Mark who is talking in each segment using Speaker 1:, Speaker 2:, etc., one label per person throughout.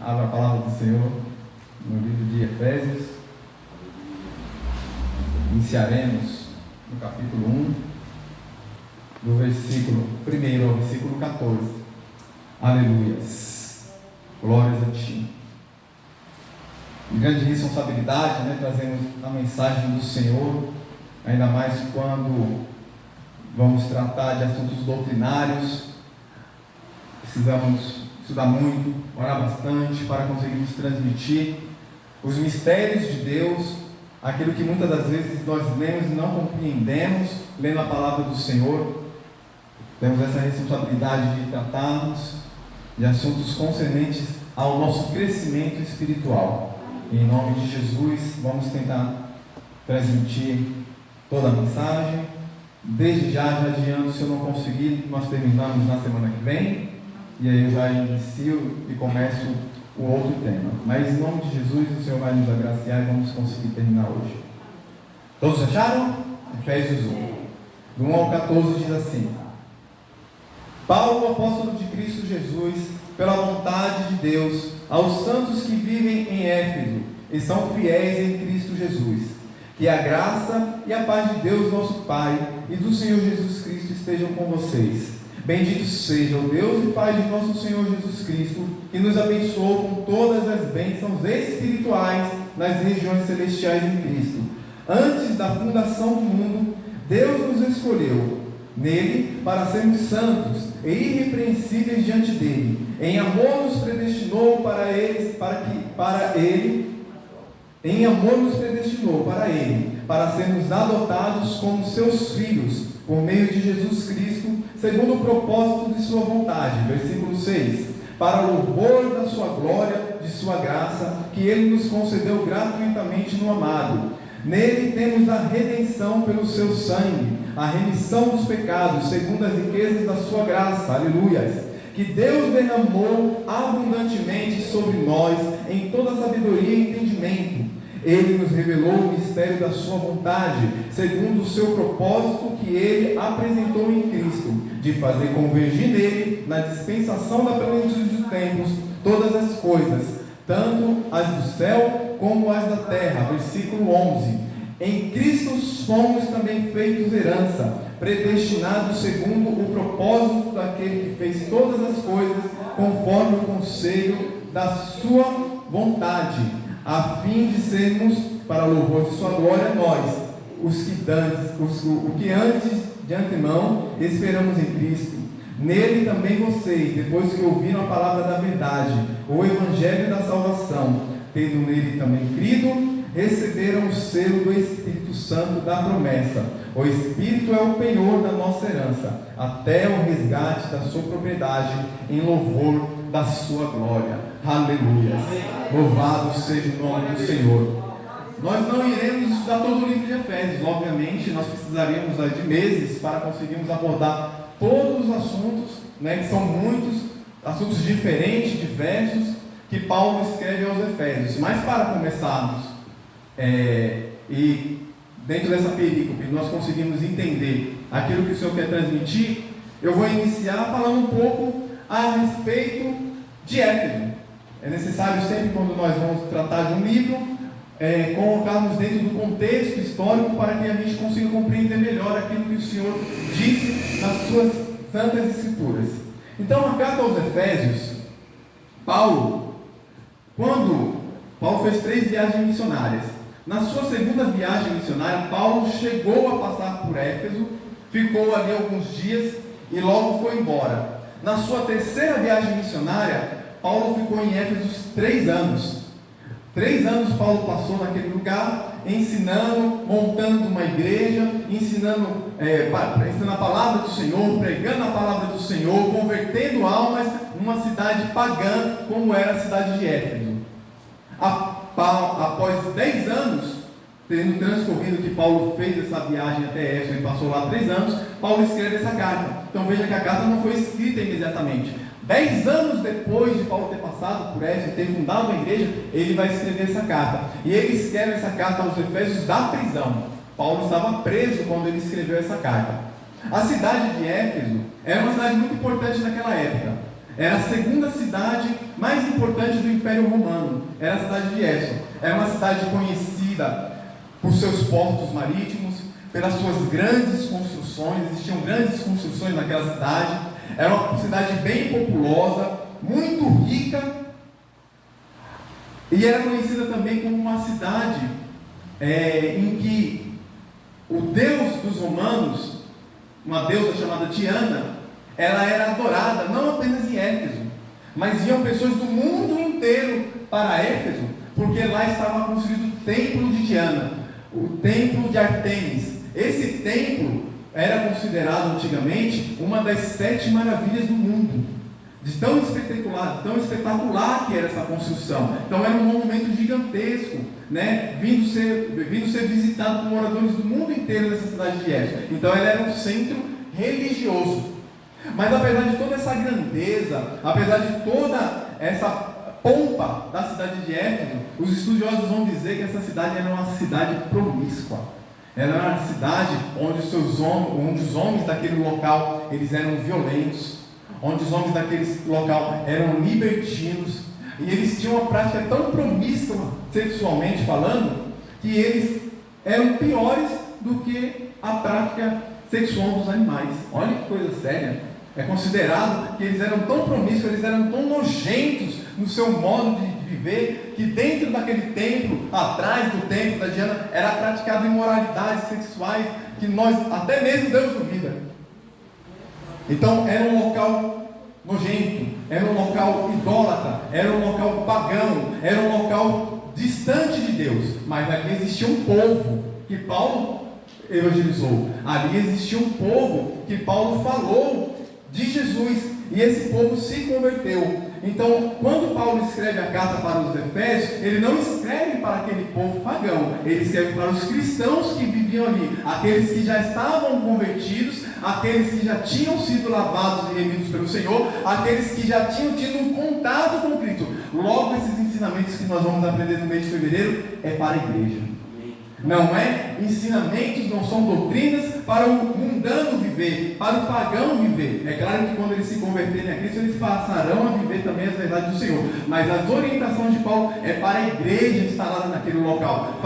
Speaker 1: abra a palavra do Senhor no livro de Efésios. Iniciaremos no capítulo 1, do versículo 1 ao versículo 14. Aleluias, glórias a Ti. Grande responsabilidade, trazemos a mensagem do Senhor, ainda mais quando vamos tratar de assuntos doutrinários. Precisamos estudar muito, orar bastante para conseguirmos transmitir os mistérios de Deus, aquilo que muitas das vezes nós lemos e não compreendemos, lendo a palavra do Senhor. Temos essa responsabilidade de tratarmos de assuntos concernentes ao nosso crescimento espiritual. Em nome de Jesus, vamos tentar transmitir toda a mensagem. Desde já adianto, se eu não conseguir, nós terminamos na semana que vem, e aí eu já inicio e começo o outro tema. Mas em nome de Jesus, o Senhor vai nos agraciar e vamos conseguir terminar hoje. Todos acharam? Efésios 1, do 1 ao 14 diz assim: Paulo, apóstolo de Cristo Jesus, pela vontade de Deus, aos santos que vivem em Éfeso e são fiéis em Cristo Jesus, que a graça e a paz de Deus nosso Pai e do Senhor Jesus Cristo estejam com vocês. Bendito seja o Deus e Pai de nosso Senhor Jesus Cristo, que nos abençoou com todas as bênçãos espirituais nas regiões celestiais em Cristo. Antes da fundação do mundo, Deus nos escolheu nele para sermos santos e irrepreensíveis diante dele. Em amor nos predestinou para sermos adotados como seus filhos por meio de Jesus Cristo, segundo o propósito de sua vontade. Versículo 6: para o louvor da sua glória, de sua graça, que ele nos concedeu gratuitamente no amado. Nele temos a redenção pelo seu sangue, a remissão dos pecados, segundo as riquezas da sua graça. Aleluias! Que Deus derramou abundantemente sobre nós em toda sabedoria e entendimento. Ele nos revelou o mistério da sua vontade, segundo o seu propósito que ele apresentou em Cristo, de fazer convergir nele, na dispensação da plenitude dos tempos, todas as coisas, tanto as do céu como as da terra. Versículo 11: em Cristo fomos também feitos herança, predestinados segundo o propósito daquele que fez todas as coisas, conforme o conselho da sua vontade, a fim de sermos, para louvor de sua glória, nós, o que antes de antemão esperamos em Cristo. Nele também vocês, depois que ouviram a palavra da verdade, o evangelho da salvação, tendo nele também crido, receberam o selo do Espírito Santo da promessa. O Espírito é o penhor da nossa herança, até o resgate da sua propriedade, em louvor da sua glória. Aleluia! Louvado seja o nome do Senhor. Nós não iremos estudar todo o livro de Efésios, obviamente. Nós precisaríamos de meses para conseguirmos abordar todos os assuntos, que são muitos assuntos diferentes, diversos, que Paulo escreve aos Efésios. Mas para começarmos, e dentro dessa perícope nós conseguimos entender aquilo que o Senhor quer transmitir, eu vou iniciar falando um pouco a respeito de Éfeso. É necessário sempre, quando nós vamos tratar de um livro, colocarmos dentro do contexto histórico para que a gente consiga compreender melhor aquilo que o Senhor disse nas suas santas escrituras. Então, a carta aos Efésios, quando Paulo fez 3 viagens missionárias, na sua segunda viagem missionária, Paulo chegou a passar por Éfeso, ficou ali alguns dias e logo foi embora. Na sua terceira viagem missionária, Paulo ficou em Éfeso 3 anos. 3 anos Paulo passou naquele lugar, ensinando, montando uma igreja, ensinando a palavra do Senhor, pregando a palavra do Senhor, convertendo almas numa cidade pagã, como era a cidade de Éfeso. Após 10 anos, tendo transcorrido que Paulo fez essa viagem até Éfeso e passou lá 3 anos, Paulo escreve essa carta. Então veja que a carta não foi escrita imediatamente. 10 anos depois de Paulo ter passado por Éfeso, ter fundado a igreja, ele vai escrever essa carta. E ele escreve essa carta aos Efésios da prisão. Paulo estava preso quando ele escreveu essa carta. A cidade de Éfeso era uma cidade muito importante naquela época. Era a segunda cidade mais importante do Império Romano. Era a cidade de Éfeso. Era uma cidade conhecida por seus portos marítimos, pelas suas grandes construções. Existiam grandes construções naquela cidade. Era uma cidade bem populosa, muito rica, e era conhecida também como uma cidade em que o deus dos romanos, uma deusa chamada Diana, ela era adorada não apenas em Éfeso, mas iam pessoas do mundo inteiro para Éfeso, porque lá estava construído o templo de Diana, o templo de Ártemis. Esse templo era considerado antigamente uma das 7 maravilhas do mundo, de tão espetacular que era essa construção. Então era um monumento gigantesco, né? vindo ser visitado por moradores do mundo inteiro dessa cidade de Éfeso. Então ele era um centro religioso. Mas apesar de toda essa grandeza, apesar de toda essa pompa da cidade de Éfeso, os estudiosos vão dizer que essa cidade era uma cidade promíscua. Era uma cidade onde os homens daquele local eles eram violentos, onde os homens daquele local eram libertinos, e eles tinham uma prática tão promíscua, sexualmente falando, que eles eram piores do que a prática sexual dos animais. Olha que coisa séria. É considerado que eles eram tão promíscuos, eles eram tão nojentos no seu modo de viver, que dentro daquele templo, atrás do templo da Diana, era praticado imoralidades sexuais que até mesmo Deus duvida. Então era um local nojento, era um local idólatra, era um local pagão, era um local distante de Deus. Mas ali existia um povo que Paulo evangelizou, ali existia um povo que Paulo falou de Jesus, e esse povo se converteu. Então, quando Paulo escreve a carta para os Efésios, ele não escreve para aquele povo pagão, ele escreve para os cristãos que viviam ali, aqueles que já estavam convertidos, aqueles que já tinham sido lavados e remidos pelo Senhor, aqueles que já tinham tido um contato com Cristo. Logo, esses ensinamentos que nós vamos aprender no mês de fevereiro é para a igreja. Não é ensinamentos, não são doutrinas para o mundano viver, para o pagão viver. É claro que quando eles se converterem a Cristo, eles passarão a viver também as verdades do Senhor. Mas as orientações de Paulo é para a igreja instalada naquele local.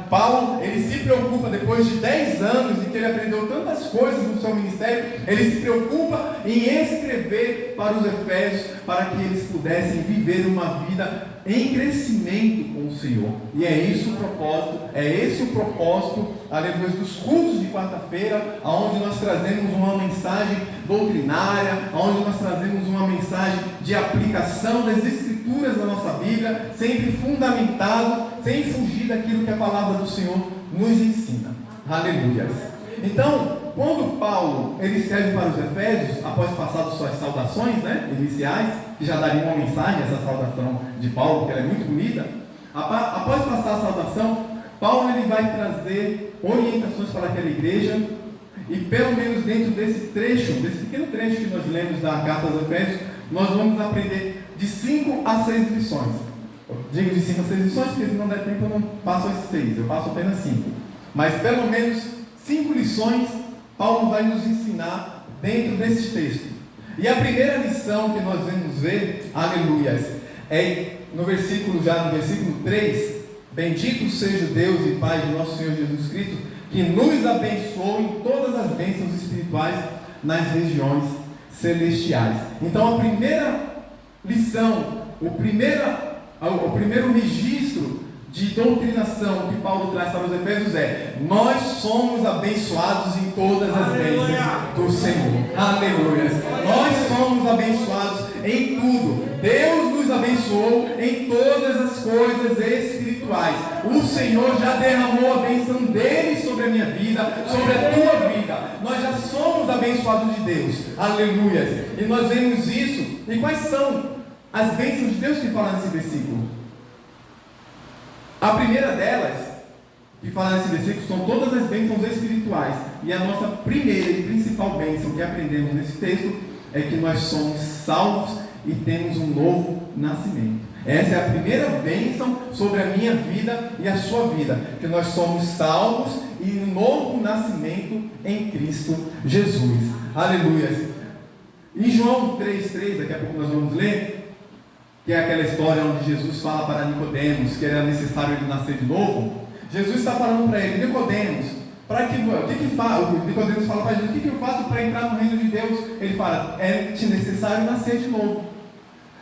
Speaker 1: Paulo, ele se preocupa, depois de 10 anos em que ele aprendeu tantas coisas no seu ministério, ele se preocupa em escrever para os Efésios, para que eles pudessem viver uma vida em crescimento com o Senhor. E é isso o propósito, aleluia, dos cultos de quarta-feira, onde nós trazemos uma mensagem doutrinária, onde nós trazemos uma mensagem de aplicação das Escrituras da nossa Bíblia, sempre fundamentado, sem fugir daquilo que a palavra do Senhor nos ensina. Aleluia. Então, quando Paulo ele escreve para os Efésios, após passar suas saudações, iniciais, que já dariam uma mensagem, essa saudação de Paulo, que ela é muito bonita, após passar a saudação, Paulo ele vai trazer orientações para aquela igreja, e pelo menos dentro desse pequeno trecho que nós lemos da carta aos Efésios, nós vamos aprender de 5 a 6 lições. Eu digo de 5 a 6 lições, porque se não der tempo eu não passo as 6, eu passo apenas 5. Mas pelo menos 5 lições Paulo vai nos ensinar dentro desse texto. E a primeira lição que nós vamos ver, aleluias, é no versículo 3: bendito seja o Deus e Pai de nosso Senhor Jesus Cristo, que nos abençoou em todas as bênçãos espirituais nas regiões celestiais. Então a primeira lição, o primeiro registro de doutrinação que Paulo traz para os Efésios é: nós somos abençoados em todas as bênçãos do Senhor. Aleluia! Nós somos abençoados em tudo. Deus nos abençoou em todas as coisas espirituais. O Senhor já derramou a bênção dele sobre a minha vida, sobre a tua vida. Nós já somos abençoados de Deus. Aleluia! E nós vemos isso. E quais são as bênçãos de Deus que fala nesse versículo? A primeira delas, que fala nesse versículo, são todas as bênçãos espirituais. E a nossa primeira e principal bênção que aprendemos nesse texto é que nós somos salvos e temos um novo nascimento. Essa é a primeira bênção sobre a minha vida e a sua vida, que nós somos salvos e um novo nascimento em Cristo Jesus. Aleluia! Em João 3,3, daqui a pouco nós vamos ler, que é aquela história onde Jesus fala para Nicodemos que era necessário ele nascer de novo. Jesus está falando para ele: Nicodemos, Nicodemos fala para Jesus: o que eu faço para entrar no reino de Deus? Ele fala: é-te necessário nascer de novo.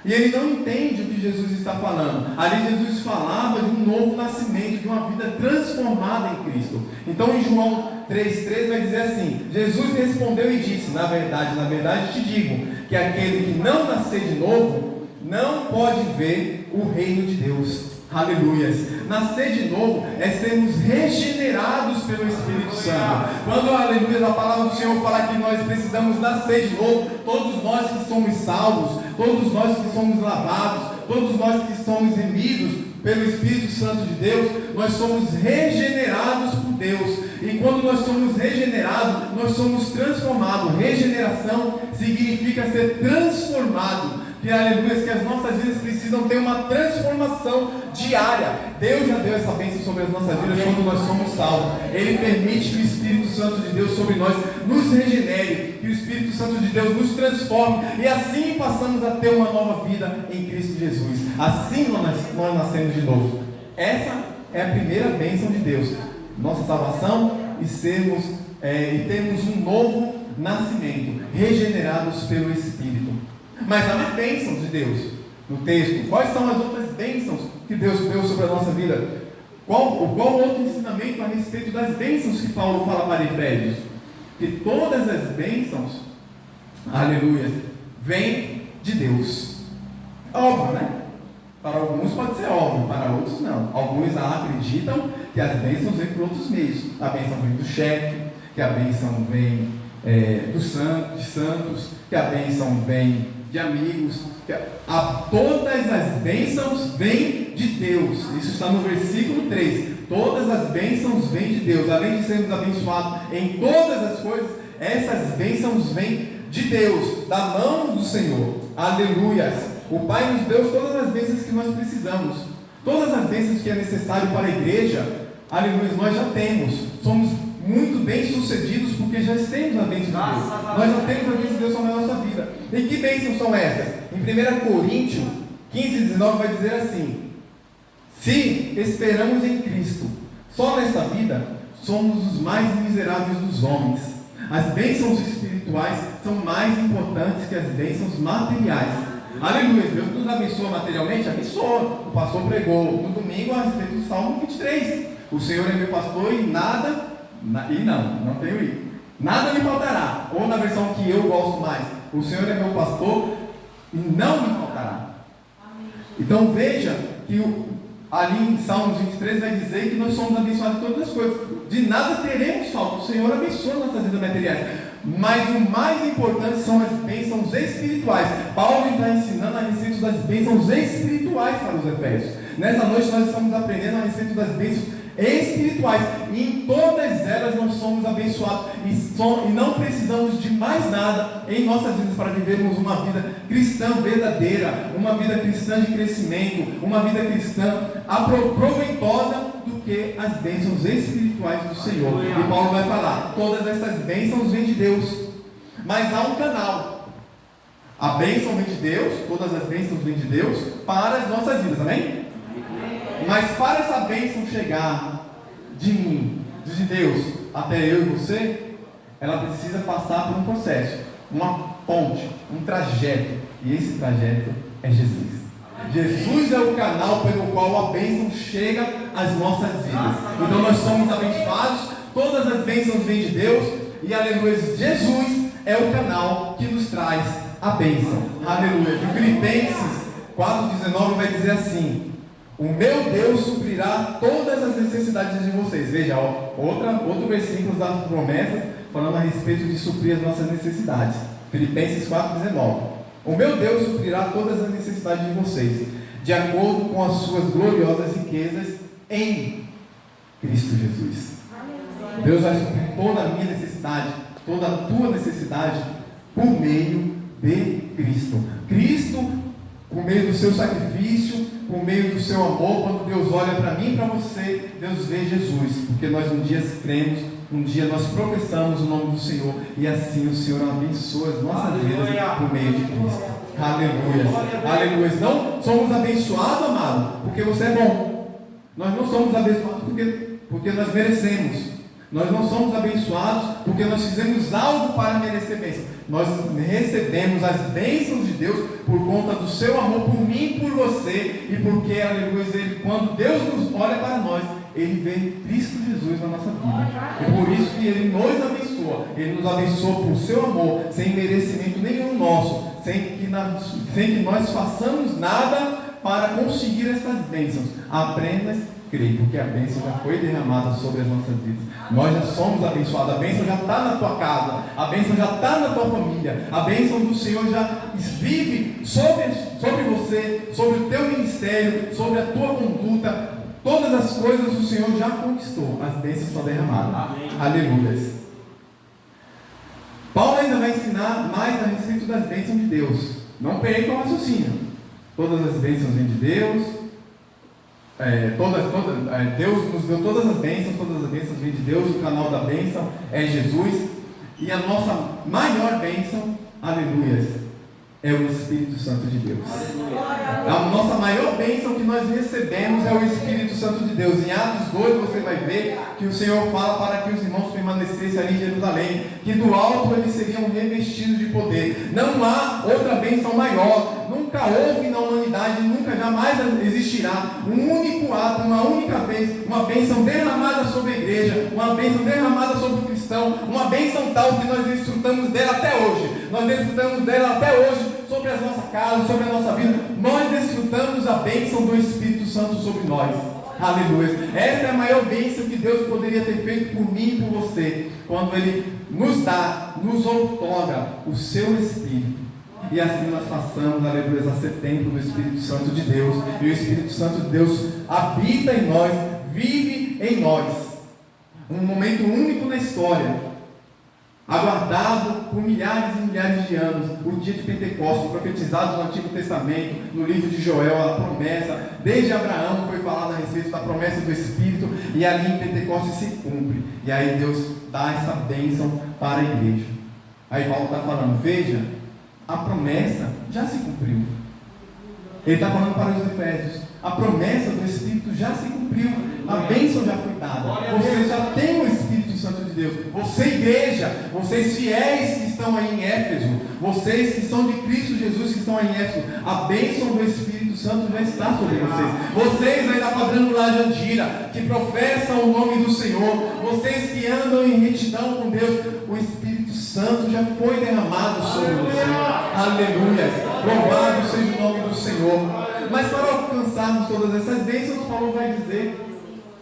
Speaker 1: E ele não entende o que Jesus está falando. Ali Jesus falava de um novo nascimento, de uma vida transformada em Cristo. Então em João 3,3 vai dizer assim: Jesus respondeu e disse: na verdade te digo, que aquele que não nascer de novo, não pode ver o reino de Deus. Aleluias. Nascer de novo é sermos regenerados pelo Espírito Santo. Quando, aleluia, a palavra do Senhor fala que nós precisamos nascer de novo, todos nós que somos salvos, todos nós que somos lavados, todos nós que somos remidos pelo Espírito Santo de Deus, nós somos regenerados por Deus. E quando nós somos regenerados, nós somos transformados. Regeneração significa ser transformado. Que, aleluia, que as nossas vidas precisam ter uma transformação diária. Deus já deu essa bênção sobre as nossas vidas quando nós somos salvos. Ele permite que o Espírito Santo de Deus sobre nós nos regenere, que o Espírito Santo de Deus nos transforme, e assim passamos a ter uma nova vida em Cristo Jesus. Assim nós nascemos de novo. Essa é a primeira bênção de Deus, nossa salvação, e termos um novo nascimento, regenerados pelo Espírito. Mas há mais bênçãos de Deus no texto. Quais são as outras bênçãos que Deus deu sobre a nossa vida? Qual outro ensinamento a respeito das bênçãos que Paulo fala para Efésios? Que todas as bênçãos, aleluia, vêm de Deus. Óbvio, né? Para alguns pode ser óbvio, para outros não. Alguns acreditam que as bênçãos vêm por outros meios. A bênção vem do chefe, que a bênção vem de santos, que a bênção vem de amigos. Todas as bênçãos vêm de Deus. Isso está no versículo 3. Todas as bênçãos vêm de Deus. Além de sermos abençoados em todas as coisas, essas bênçãos vêm de Deus, da mão do Senhor. Aleluias. O Pai nos deu todas as bênçãos que nós precisamos. Todas as bênçãos que é necessário para a igreja, aleluia, nós já temos. Somos muito bem sucedidos porque já temos a bênção de Deus. Nós já temos a bênção de Deus sobre a nossa vida. E que bênçãos são essas? Em 1 Coríntios 15:19 vai dizer assim: se esperamos em Cristo, só nesta vida somos os mais miseráveis dos homens. As bênçãos espirituais são mais importantes que as bênçãos materiais. Aleluia. Deus nos abençoa materialmente? Abençoa. O pastor pregou no domingo a respeito do Salmo 23. O Senhor é meu pastor e não tenho ido. Nada me faltará. Ou na versão que eu gosto mais: o Senhor é meu pastor e não me faltará. Então veja que ali em Salmos 23 vai dizer que nós somos abençoados em todas as coisas. De nada teremos falta. O Senhor abençoa nossas vidas materiais. Mas o mais importante são as bênçãos espirituais. Paulo está ensinando a respeito das bênçãos espirituais para os Efésios. Nessa noite nós estamos aprendendo a respeito das bênçãos espirituais, e em todas elas nós somos abençoados e não precisamos de mais nada em nossas vidas para vivermos uma vida cristã verdadeira, uma vida cristã de crescimento, uma vida cristã proveitosa, do que as bênçãos espirituais do Senhor. E Paulo vai falar: todas essas bênçãos vêm de Deus, mas há um canal. A bênção vem de Deus, todas as bênçãos vêm de Deus para as nossas vidas, amém? Mas para essa bênção chegar de mim, de Deus, até eu e você, ela precisa passar por um processo, uma ponte, um trajeto. E esse trajeto é Jesus. Jesus é o canal pelo qual a bênção chega às nossas vidas. Então nós somos abençoados, todas as bênçãos vêm de Deus, e aleluia, Jesus é o canal que nos traz a bênção. Aleluia. Em Filipenses 4:19 vai dizer assim: o meu Deus suprirá todas as necessidades de vocês. Veja, outro versículo das promessas, falando a respeito de suprir as nossas necessidades. Filipenses 4:19. O meu Deus suprirá todas as necessidades de vocês, de acordo com as suas gloriosas riquezas em Cristo Jesus. Deus vai suprir toda a minha necessidade, toda a tua necessidade, por meio de Cristo. Cristo, por meio do seu sacrifício, por meio do seu amor. Quando Deus olha para mim e para você, Deus vê Jesus, porque nós um dia cremos um dia nós professamos o nome do Senhor e assim o Senhor abençoa as nossas vidas por meio de Cristo. Aleluia. Aleluia. Não somos abençoados, amado, porque você é bom. Nós não somos abençoados porque nós merecemos. Nós não somos abençoados porque nós fizemos algo para merecer bênção. Nós recebemos as bênçãos de Deus por conta do seu amor por mim e por você. E porque, aleluia, quando Deus nos olha para nós, Ele vê Cristo Jesus na nossa vida. E por isso que Ele nos abençoa. Ele nos abençoa por seu amor, sem merecimento nenhum nosso, sem que nós façamos nada para conseguir essas bênçãos. Apenas creio, porque a bênção já foi derramada sobre as nossas vidas. Nós já somos abençoados. A bênção já está na tua casa, a bênção já está na tua família, a bênção do Senhor já vive sobre você, sobre o teu ministério, sobre a tua conduta. Todas as coisas o Senhor já conquistou. As bênçãos são derramadas. Amém. Aleluia. Paulo ainda vai ensinar mais a respeito das bênçãos de Deus. Não perca o raciocínio. Todas as bênçãos vêm de Deus. Deus nos deu todas as bênçãos vêm de Deus. O canal da bênção é Jesus. E a nossa maior bênção, aleluia, é o Espírito Santo de Deus. A nossa maior bênção que nós recebemos é o Espírito Santo de Deus. Em Atos 2 você vai ver que o Senhor fala para que os irmãos permanecessem ali em Jerusalém, que do alto eles seriam revestidos de poder. Não há outra bênção maior. Nunca houve na humanidade, nunca jamais existirá um único ato, uma única vez, uma bênção derramada sobre a igreja, uma bênção derramada sobre o cristão, uma bênção tal que nós desfrutamos dela até hoje. Nós desfrutamos dela até hoje sobre a nossa casa, sobre a nossa vida. Nós desfrutamos a bênção do Espírito Santo sobre nós. Aleluia. Essa é a maior bênção que Deus poderia ter feito por mim e por você, quando Ele nos outorga o seu Espírito. E assim nós passamos, aleluia, a ser templo do Espírito Santo de Deus. E o Espírito Santo de Deus habita em nós, vive em nós. Um momento único na história, aguardado por milhares e milhares de anos, o dia de Pentecostes, profetizado no Antigo Testamento, no livro de Joel, a promessa, desde Abraão foi falado a respeito da promessa do Espírito, e ali em Pentecostes se cumpre. E aí Deus dá essa bênção para a igreja. Aí Paulo está falando, veja, a promessa já se cumpriu. Ele está falando para os Efésios, a promessa do Espírito já se cumpriu, a bênção já foi dada, você já tem o Espírito Santo de Deus. Você, igreja, vocês fiéis que estão aí em Éfeso, vocês que são de Cristo Jesus que estão aí em Éfeso, a bênção do Espírito Santo já está sobre vocês. Vocês aí da quadrangular de Andira, que professam o nome do Senhor, vocês que andam em retidão com Deus, o Espírito Santo já foi derramado sobre você. Aleluia. Louvado seja o nome do Senhor. Mas para alcançarmos todas essas bênçãos, Paulo vai dizer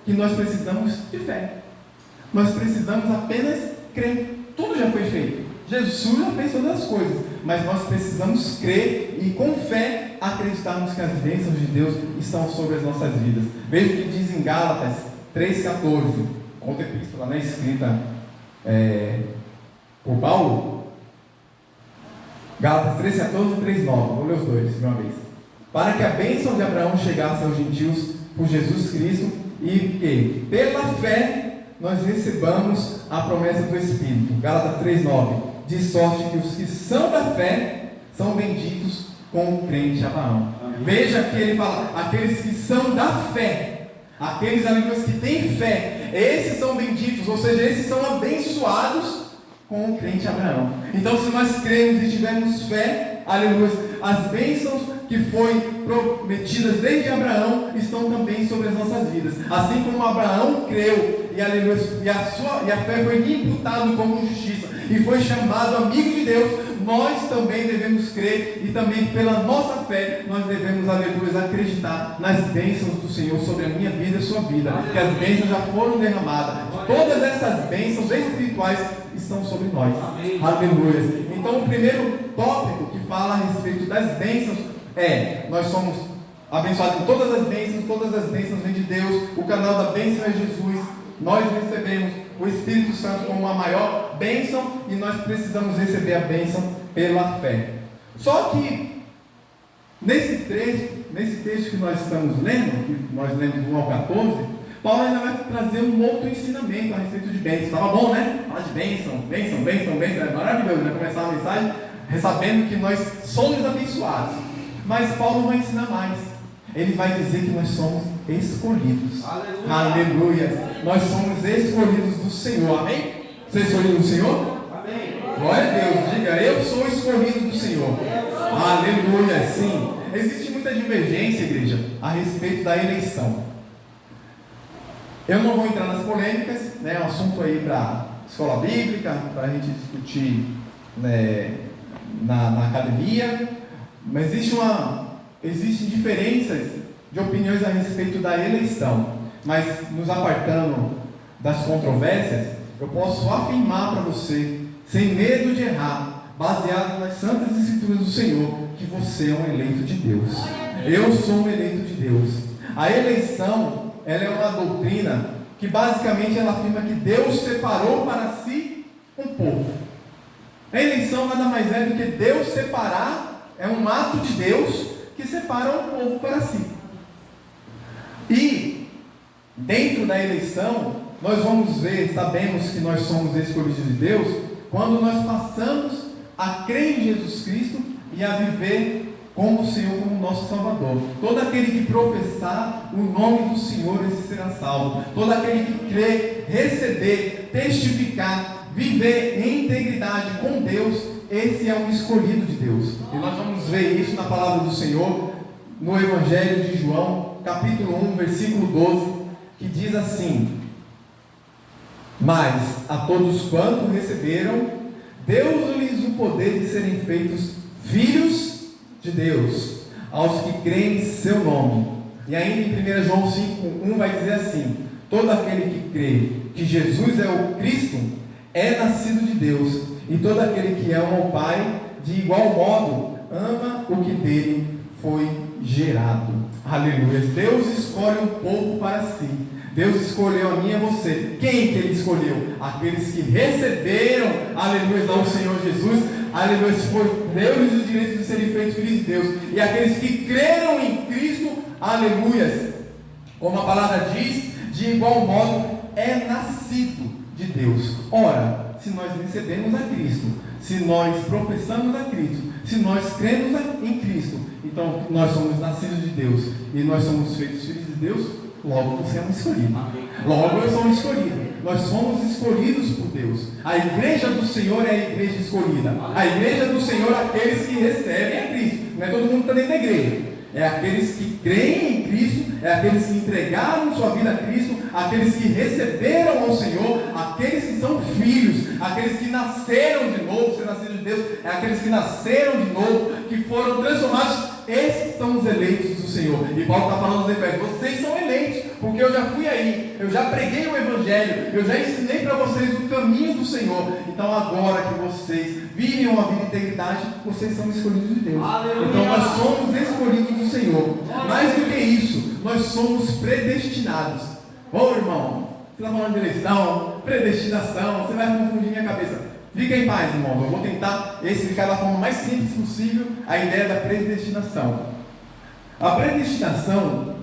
Speaker 1: que nós precisamos de fé. Nós precisamos apenas crer. Tudo já foi feito. Jesus já fez todas as coisas. Mas nós precisamos crer e com fé acreditarmos que as bênçãos de Deus estão sobre as nossas vidas. Veja o que diz em Gálatas 3,14. Outra epístola, né, escrita por Paulo. Gálatas 3,14 e 3,9. Vou ler os dois de uma vez. Para que a bênção de Abraão chegasse aos gentios por Jesus Cristo e que, pela fé, nós recebamos a promessa do Espírito. Gálatas 3,9. De sorte que os que são da fé são benditos com o crente Abraão. Amém. Veja que ele fala, aqueles que são da fé, aqueles amigos que têm fé, esses são benditos, ou seja, esses são abençoados com o crente Abraão. Então, se nós cremos e tivermos fé, aleluia, as bênçãos que foram prometidas desde Abraão estão também sobre as nossas vidas. Assim como Abraão creu e, aleluia, e a fé foi imputada como justiça e foi chamado amigo de Deus, nós também devemos crer e também pela nossa fé nós devemos, aleluia, acreditar nas bênçãos do Senhor sobre a minha vida e a sua vida, que as bênçãos já foram derramadas. Todas essas bênçãos espirituais estão sobre nós. Amém. Aleluia. Então o primeiro tópico que fala a respeito das bênçãos nós somos abençoados com todas as bênçãos vêm de Deus, o canal da bênção é Jesus, nós recebemos o Espírito Santo como a maior bênção e nós precisamos receber a bênção pela fé. Só que nesse texto que nós estamos lendo, que nós lemos do 1 ao 14, Paulo ainda vai trazer um outro ensinamento a respeito de bênção. Estava bom, né? Falar de bênção, é maravilhoso, né? Começar a mensagem sabendo que nós somos abençoados. Mas Paulo vai ensinar mais. Ele vai dizer que nós somos escolhidos. Aleluia. Nós somos escolhidos do Senhor. Amém? Você é escolhido do Senhor? Amém. Glória a Deus. Diga, eu sou escolhido do Senhor. Aleluia. Sim. Existe muita divergência, igreja, a respeito da eleição. Eu não vou entrar nas polêmicas, né? É um assunto aí para escola bíblica, para a gente discutir, né, na academia. Mas existem diferenças de opiniões a respeito da eleição. Mas nos apartando das controvérsias, eu posso afirmar para você, sem medo de errar, baseado nas santas escrituras do Senhor, que você é um eleito de Deus. Eu sou um eleito de Deus. A eleição, ela é uma doutrina que basicamente ela afirma que Deus separou para si um povo. A eleição nada mais é do que Deus separar, é um ato de Deus que separa um povo para si. E dentro da eleição, nós vamos ver, sabemos que nós somos escolhidos de Deus, quando nós passamos a crer em Jesus Cristo e a viver como o Senhor, como nosso Salvador. Todo aquele que professar o nome do Senhor, esse será salvo. Todo aquele que crer, receber, testificar, viver em integridade com Deus, esse é um escolhido de Deus. E nós vamos ver isso na palavra do Senhor, no Evangelho de João, capítulo 1, versículo 12, que diz assim: mas a todos quantos receberam, deu-lhes o poder de serem feitos filhos de Deus, aos que creem em seu nome. E ainda em 1 João 5:1 vai dizer assim: todo aquele que crê que Jesus é o Cristo é nascido de Deus, e todo aquele que ama o Pai, de igual modo, ama o que dele foi gerado. Aleluia. Deus escolhe um povo para si. Deus escolheu a mim e a você. Quem que Ele escolheu? Aqueles que receberam, aleluia, ao Senhor Jesus, aleluia, deu-lhes o direito de serem feitos filhos de Deus. E aqueles que creram em Cristo, aleluia, como a palavra diz, de igual modo, é nascido de Deus. Ora, se nós recebemos a Cristo, se nós professamos a Cristo, se nós cremos em Cristo, então nós somos nascidos de Deus e nós somos feitos filhos de Deus. Logo você é um escolhido. Logo eu sou um escolhido. Nós somos escolhidos por Deus. A igreja do Senhor é a igreja escolhida. A igreja do Senhor é aqueles que recebem a Cristo. Não é todo mundo que está dentro da igreja. É aqueles que creem em Cristo, é aqueles que entregaram sua vida a Cristo, aqueles que receberam ao Senhor, aqueles que são filhos, aqueles que nasceram de novo, ser nascido de Deus, é aqueles que nasceram de novo, que foram transformados. Esses são os eleitos do Senhor. E Paulo está falando aos Efésios: vocês são eleitos, porque eu já fui aí, eu já preguei o Evangelho, eu já ensinei para vocês o caminho do Senhor. Então agora que vocês vivem uma vida de integridade, vocês são escolhidos de Deus. Aleluia. Então nós somos escolhidos do Senhor. Mais do que isso, nós somos predestinados. Ô irmão, você está falando de eleição, predestinação, você vai confundir minha cabeça. Fica em paz, irmão. Eu vou tentar explicar da forma mais simples possível a ideia da predestinação. A predestinação,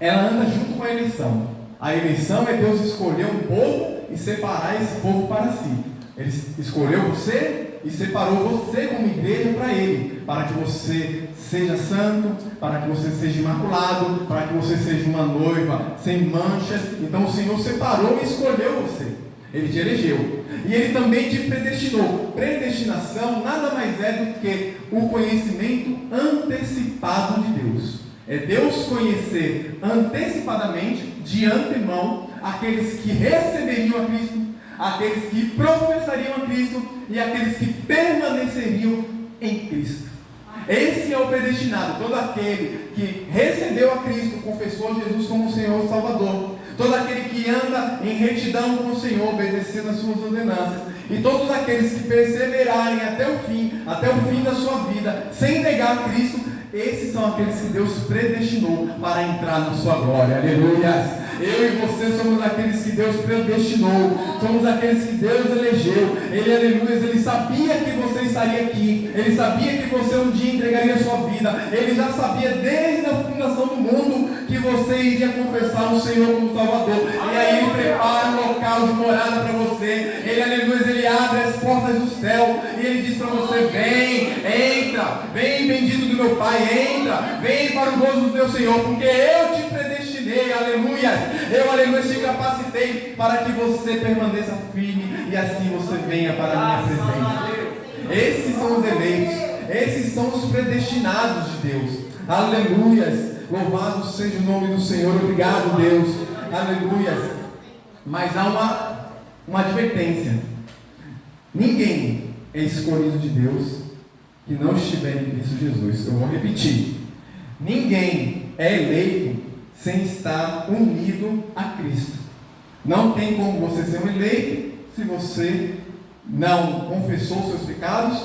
Speaker 1: ela anda junto com a eleição. A eleição é Deus escolher um povo e separar esse povo para si. Ele escolheu você e separou você como igreja para Ele, para que você seja santo, para que você seja imaculado, para que você seja uma noiva sem manchas. Então o Senhor separou e escolheu você. Ele te elegeu. E Ele também te predestinou. Predestinação nada mais é do que o conhecimento antecipado de Deus. É Deus conhecer antecipadamente, de antemão, aqueles que receberiam a Cristo, aqueles que professariam a Cristo e aqueles que permaneceriam em Cristo. Esse é o predestinado. Todo aquele que recebeu a Cristo, confessou a Jesus como Senhor e Salvador. Todo aquele que anda em retidão com o Senhor, obedecendo as suas ordenanças. E todos aqueles que perseverarem até o fim da sua vida, sem negar Cristo, esses são aqueles que Deus predestinou para entrar na sua glória. Aleluia! Eu e você somos aqueles que Deus predestinou, somos aqueles que Deus elegeu. Ele, aleluia, ele sabia que você estaria aqui, ele sabia que você um dia entregaria a sua vida, ele já sabia desde a fundação do mundo que você iria confessar o Senhor como Salvador. E aí ele prepara um local de morada para você. Ele, aleluia, ele abre as portas do céu e ele diz para você: vem, entra, vem, bendito do meu Pai, entra, vem para o gozo do teu Senhor, porque eu te predestinei, aleluia, eu, aleluia, te capacitei para que você permaneça firme e assim você venha para a minha presença. Esses são os eleitos, esses são os predestinados de Deus, aleluia. Louvado seja o nome do Senhor. Obrigado, Deus, aleluia. Mas há uma advertência: ninguém é escolhido de Deus que não estiver em Cristo Jesus. Eu vou repetir: ninguém é eleito sem estar unido a Cristo. Não tem como você ser um eleito se você não confessou seus pecados,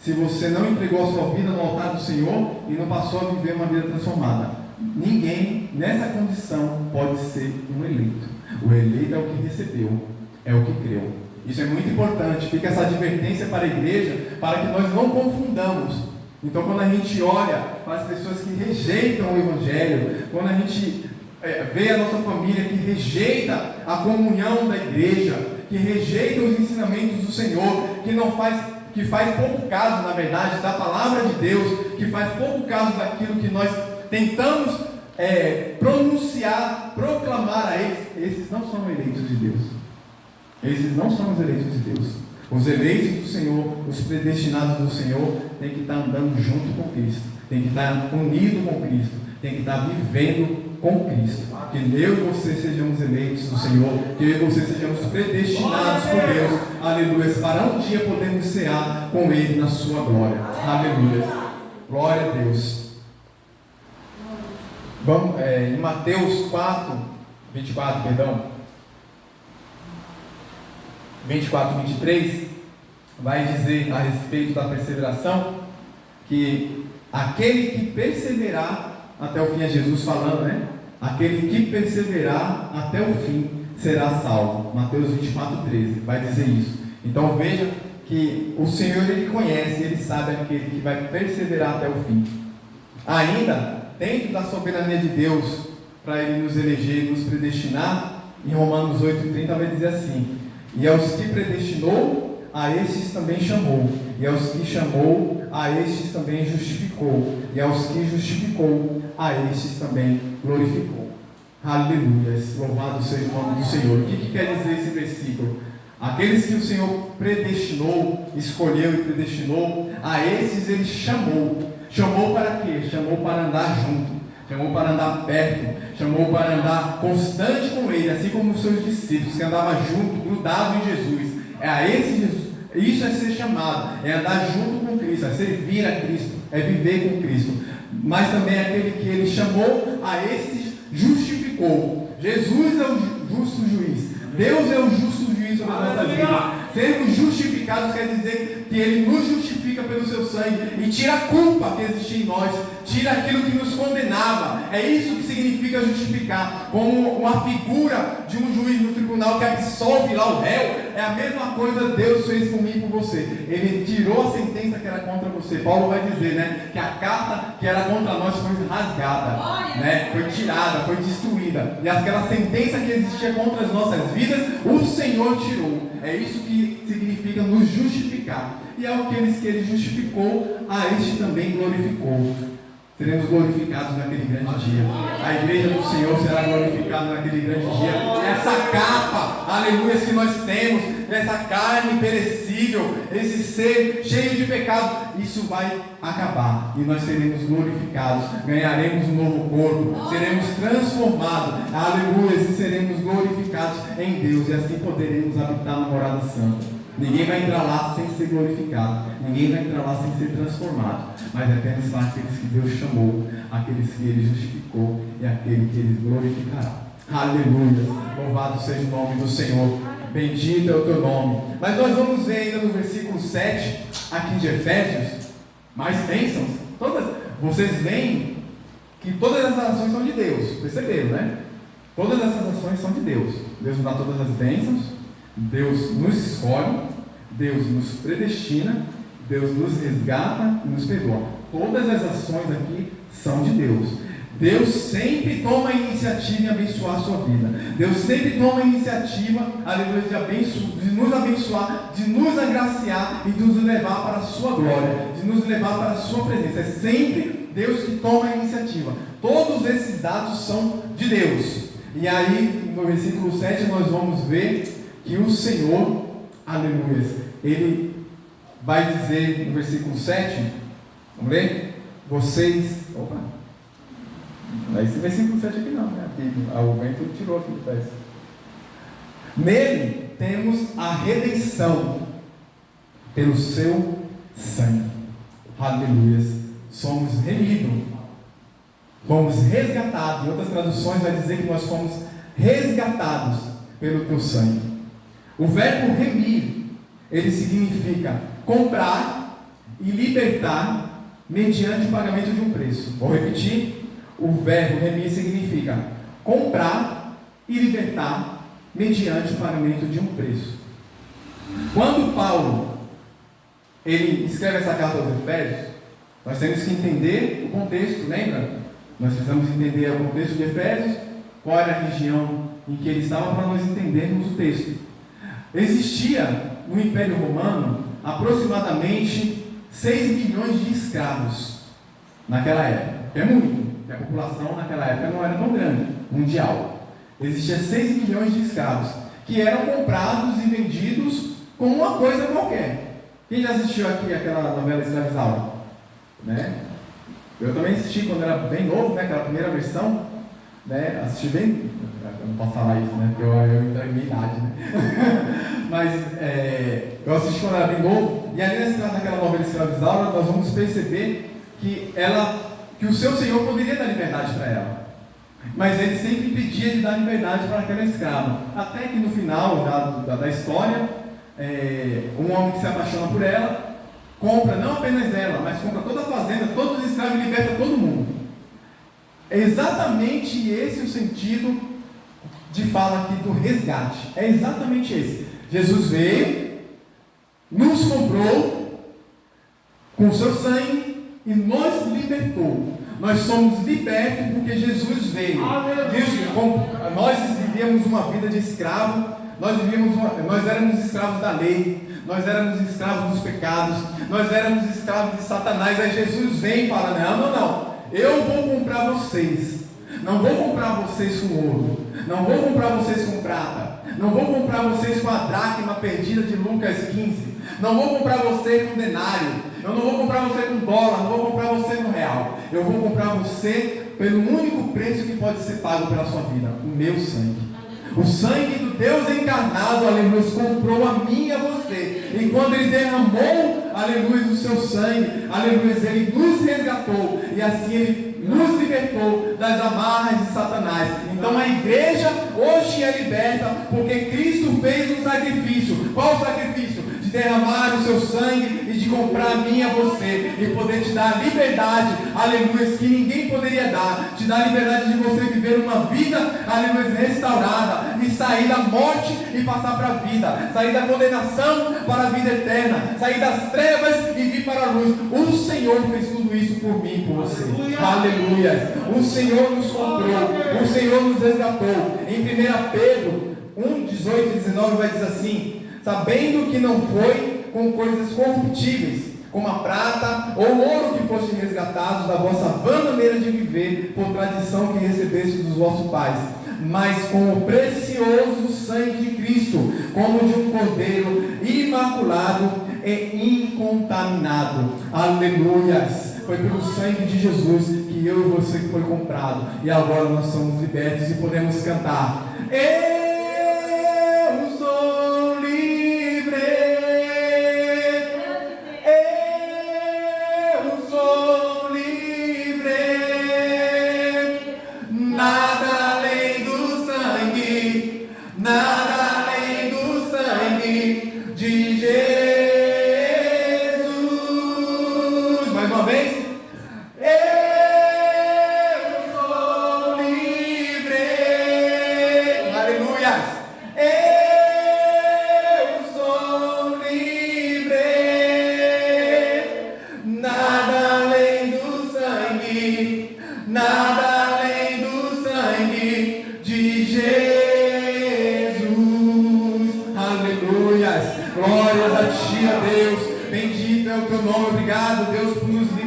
Speaker 1: se você não entregou a sua vida no altar do Senhor e não passou a viver uma vida transformada. Ninguém nessa condição pode ser um eleito. O eleito é o que recebeu, é o que creu. Isso é muito importante. Fica essa advertência para a igreja, para que nós não confundamos. Então, quando a gente olha para as pessoas que rejeitam o Evangelho, quando a gente vê a nossa família que rejeita a comunhão da igreja, que rejeita os ensinamentos do Senhor, que faz pouco caso, na verdade, da palavra de Deus, que faz pouco caso daquilo que nós tentamos pronunciar, proclamar a eles, esses não são eleitos de Deus. Esses não são os eleitos de Deus. Os eleitos do Senhor, os predestinados do Senhor, tem que estar andando junto com Cristo, tem que estar unido com Cristo, tem que estar vivendo com Cristo. Que eu e você sejamos eleitos do Senhor, que eu e você sejamos predestinados por Deus, aleluia, para um dia podermos cear com Ele na sua glória. Aleluia. Glória a Deus. Vamos, em Mateus 24, 23, vai dizer a respeito da perseveração, que aquele que perseverar até o fim, é Jesus falando, né? Aquele que perseverar até o fim será salvo. Mateus 24:13 vai dizer isso. Então veja que o Senhor, Ele conhece, Ele sabe aquele que vai perseverar até o fim. Ainda dentro da soberania de Deus, para Ele nos eleger e nos predestinar, em Romanos 8:30 vai dizer assim: e aos que predestinou, a estes também chamou, e aos que chamou, a estes também justificou, e aos que justificou, a estes também glorificou. Aleluia, louvado seja o nome do Senhor. O que quer dizer esse versículo? Aqueles que o Senhor predestinou, escolheu e predestinou, a esses Ele chamou. Chamou para quê? Chamou para andar junto, chamou para andar perto, chamou para andar constante com Ele, assim como os seus discípulos que andavam junto, grudados em Jesus. É a esse Jesus. Isso é ser chamado, é andar junto com Cristo, é servir a Cristo, é viver com Cristo. Mas também é aquele que Ele chamou, a esses justificou. Jesus é o justo juiz, Deus é o justo juiz sobre a nossa vida. Sermos justificados quer dizer que Ele nos justifica pelo seu sangue e tira a culpa que existia em nós, tira aquilo que nos condenava. É isso que significa justificar, como uma figura de um juiz no tribunal que absolve lá o réu. É a mesma coisa Deus fez comigo e com você. Ele tirou a sentença que era contra você. Paulo vai dizer, né, que a carta que era contra nós foi rasgada, né, foi tirada, foi destruída. E aquela sentença que existia contra as nossas vidas, o Senhor tirou. É isso que significa nos justificar. E aqueles que Ele justificou, a este também glorificou. Seremos glorificados naquele grande dia. A igreja do Senhor será glorificada naquele grande dia. Essa capa, aleluia, que nós temos, essa carne perecível, esse ser cheio de pecado, isso vai acabar. E nós seremos glorificados, ganharemos um novo corpo, seremos transformados, aleluia, e seremos glorificados em Deus. E assim poderemos habitar na morada santa. Ninguém vai entrar lá sem ser glorificado, ninguém vai entrar lá sem ser transformado, mas apenas para aqueles que Deus chamou, aqueles que Ele justificou e aquele que Ele glorificará. Aleluia, louvado seja o nome do Senhor, bendito é o teu nome. Mas nós vamos ver ainda no versículo 7, aqui de Efésios, mais bênçãos. Vocês veem que todas as ações são de Deus, perceberam, né? Todas essas ações são de Deus. Deus nos dá todas as bênçãos, Deus nos escolhe, Deus nos predestina, Deus nos resgata e nos perdoa. Todas as ações aqui são de Deus. Deus sempre toma a iniciativa em abençoar a sua vida. Deus sempre toma a iniciativa, aleluia, de nos abençoar, de nos agraciar e de nos levar para a sua glória, de nos levar para a sua presença. É sempre Deus que toma a iniciativa. Todos esses dados são de Deus. E aí, no versículo 7, nós vamos ver que o Senhor, aleluia, Ele vai dizer no versículo 7, vamos ler? Vocês, opa, não é esse versículo 7 aqui não, né? Aqui, o vento tirou aqui de pés. Nele temos a redenção pelo seu sangue. Aleluia. Somos remidos. Fomos resgatados. Em outras traduções vai dizer que nós fomos resgatados pelo teu sangue. O verbo remir, ele significa comprar e libertar mediante o pagamento de um preço. Vou repetir. O verbo remir significa comprar e libertar mediante o pagamento de um preço. Quando Paulo ele escreve essa carta aos Efésios, nós temos que entender o contexto, lembra? Nós precisamos entender o contexto de Efésios, qual era a região em que ele estava, para nós entendermos o texto. Existia no Império Romano aproximadamente 6 milhões de escravos naquela época. É muito, porque a população naquela época não era tão grande, mundial. Existia 6 milhões de escravos que eram comprados e vendidos com uma coisa qualquer. Quem já assistiu aqui aquela novela Escravizaura? Né? Eu também assisti quando era bem novo, né? Aquela primeira versão, né? Assisti bem, eu não posso falar isso, né? Porque eu entrei em minha idade, né? Mas eu assisti quando era bem novo, e ali naquela novela Escravizaura, nós vamos perceber que o seu senhor poderia dar liberdade para ela, mas ele sempre impedia de dar liberdade para aquela escrava, até que no final da história, um homem que se apaixona por ela, compra não apenas ela, mas compra toda a fazenda, todos os escravos, e liberta todo mundo. É exatamente esse o sentido de fala aqui do resgate. É exatamente esse. Jesus veio, nos comprou com o seu sangue e nos libertou. Nós somos libertos porque Jesus veio. Nós vivíamos uma vida de escravo, nós éramos escravos da lei, nós éramos escravos dos pecados, nós éramos escravos de Satanás. Aí Jesus vem e fala: não, eu vou comprar vocês. Não vou comprar vocês com ouro, não vou comprar vocês com prata, não vou comprar vocês com a dracma perdida de Lucas 15, não vou comprar você com denário, eu não vou comprar você com dólar, não vou comprar você com real. Eu vou comprar você pelo único preço que pode ser pago pela sua vida: o meu sangue. O sangue do Deus encarnado, aleluia, comprou a mim e a você. E quando Ele derramou, aleluia, o seu sangue, aleluia, Ele nos resgatou. E assim Ele nos libertou das amarras de Satanás. Então a igreja hoje é liberta porque Cristo fez um sacrifício. Qual o sacrifício? De derramar o seu sangue e de comprar a mim e a você, e poder te dar a liberdade, aleluia, que ninguém poderia dar. Te dar a liberdade de você viver uma vida, aleluia, restaurada, e sair da morte e passar para a vida, sair da condenação para a vida eterna, sair das trevas e vir para a luz. O Senhor fez tudo isso por mim e por você. Aleluia. O Senhor nos comprou, o Senhor nos resgatou. Em 1 Pedro 1, 18 e 19 vai dizer assim: sabendo que não foi com coisas corruptíveis, como a prata ou ouro, que foste resgatados da vossa vã maneira de viver, por tradição que recebeste dos vossos pais, mas com o precioso sangue de Cristo, como de um cordeiro imaculado e incontaminado. Aleluias! Foi pelo sangue de Jesus que eu e você foi comprado, e agora nós somos libertos e podemos cantar: eu sou livre, eu sou livre, nada além do sangue, nada além do sangue de Jesus. Mais uma vez. Eu sou livre.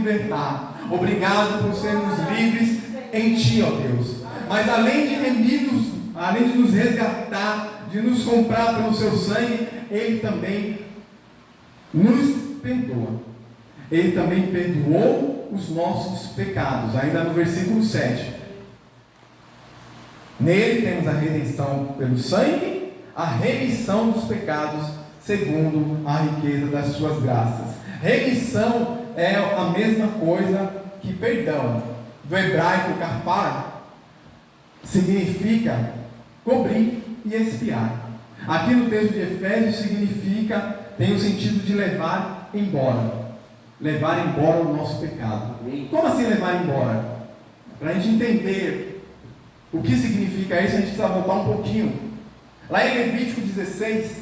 Speaker 1: libertar. Obrigado por sermos livres em Ti, ó Deus. Mas além de remirmos, além de nos resgatar, de nos comprar pelo Seu sangue, Ele também nos perdoa. Ele também perdoou os nossos pecados. Ainda no versículo 7. Nele temos a redenção pelo sangue, a remissão dos pecados, segundo a riqueza das suas graças. Remissão é a mesma coisa que perdão. Do hebraico kafar significa cobrir e expiar. Aqui no texto de Efésios significa, tem o sentido de levar embora. Levar embora o nosso pecado. Como assim levar embora? Para a gente entender o que significa isso, a gente precisa voltar um pouquinho. Lá em Levítico 16,